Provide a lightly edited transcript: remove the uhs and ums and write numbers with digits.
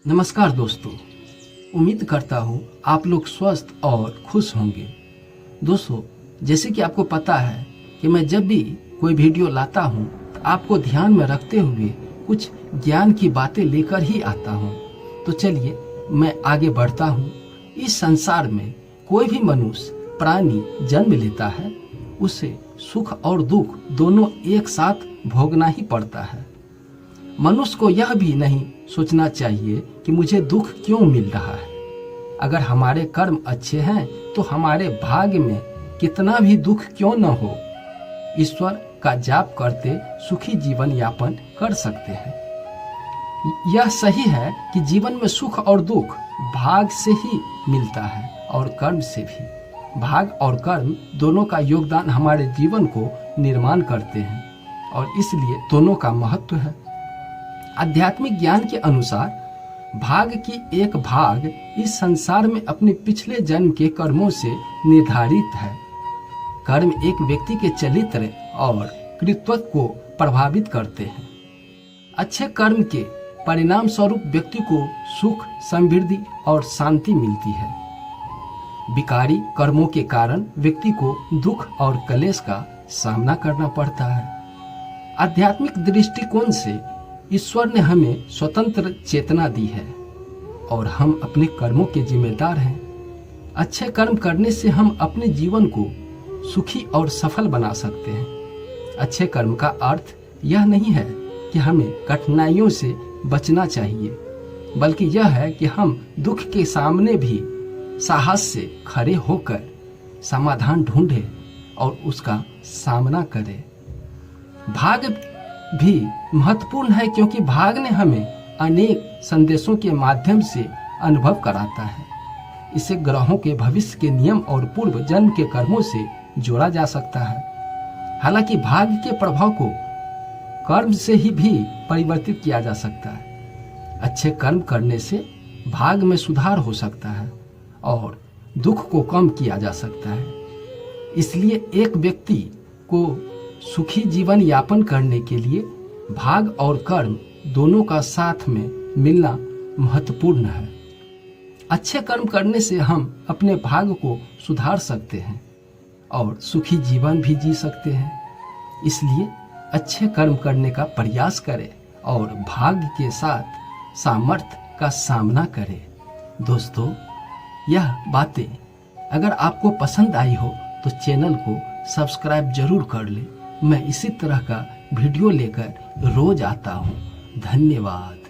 नमस्कार दोस्तों, उम्मीद करता हूँ आप लोग स्वस्थ और खुश होंगे। दोस्तों, जैसे कि आपको पता है कि मैं जब भी कोई वीडियो लाता हूँ तो आपको ध्यान में रखते हुए कुछ ज्ञान की बातें लेकर ही आता हूँ। तो चलिए मैं आगे बढ़ता हूँ। इस संसार में कोई भी मनुष्य प्राणी जन्म लेता है, उसे सुख और दुख दोनों एक साथ भोगना ही पड़ता है। मनुष्य को यह भी नहीं सोचना चाहिए कि मुझे दुख क्यों मिल रहा है। अगर हमारे कर्म अच्छे हैं तो हमारे भाग्य में कितना भी दुख क्यों न हो, ईश्वर का जाप करते सुखी जीवन यापन कर सकते हैं। यह सही है कि जीवन में सुख और दुख भाग से ही मिलता है और कर्म से भी। भाग और कर्म दोनों का योगदान हमारे जीवन को निर्माण करते हैं और इसलिए दोनों का महत्व है। आध्यात्मिक ज्ञान के अनुसार भाग की एक भाग इस संसार में अपने पिछले जन्म के कर्मों से निर्धारित है। कर्म एक व्यक्ति के चरित्र और कृतित्व को प्रभावित करते हैं। अच्छे कर्म के परिणाम स्वरूप व्यक्ति को सुख, समृद्धि और शांति मिलती है। विकारी कर्मों के कारण व्यक्ति को दुख और क्लेश का सामना करना पड़ता है। आध्यात्मिक दृष्टिकोण से ईश्वर ने हमें स्वतंत्र चेतना दी है और हम अपने कर्मों के जिम्मेदार हैं। अच्छे कर्म करने से हम अपने जीवन को सुखी और सफल बना सकते हैं। अच्छे कर्म का अर्थ यह नहीं है कि हमें कठिनाइयों से बचना चाहिए, बल्कि यह है कि हम दुख के सामने भी साहस से खड़े होकर समाधान ढूंढें और उसका सामना करें। भाग्य भी महत्वपूर्ण है क्योंकि भाग्य ने हमें अनेक संदेशों के माध्यम से अनुभव कराता है। इसे ग्रहों के भविष्य के नियम और पूर्व जन्म के कर्मों से जोड़ा जा सकता है। हालांकि भाग्य के प्रभाव को कर्म से ही भी परिवर्तित किया जा सकता है। अच्छे कर्म करने से भाग्य में सुधार हो सकता है और दुख को कम किया जा सकता है। इसलिए एक व्यक्ति को सुखी जीवन यापन करने के लिए भाग और कर्म दोनों का साथ में मिलना महत्वपूर्ण है। अच्छे कर्म करने से हम अपने भाग्य को सुधार सकते हैं और सुखी जीवन भी जी सकते हैं। इसलिए अच्छे कर्म करने का प्रयास करें और भाग्य के साथ सामर्थ्य का सामना करें। दोस्तों, यह बातें अगर आपको पसंद आई हो तो चैनल को सब्सक्राइब जरूर कर लें। मैं इसी तरह का वीडियो लेकर रोज आता हूँ। धन्यवाद।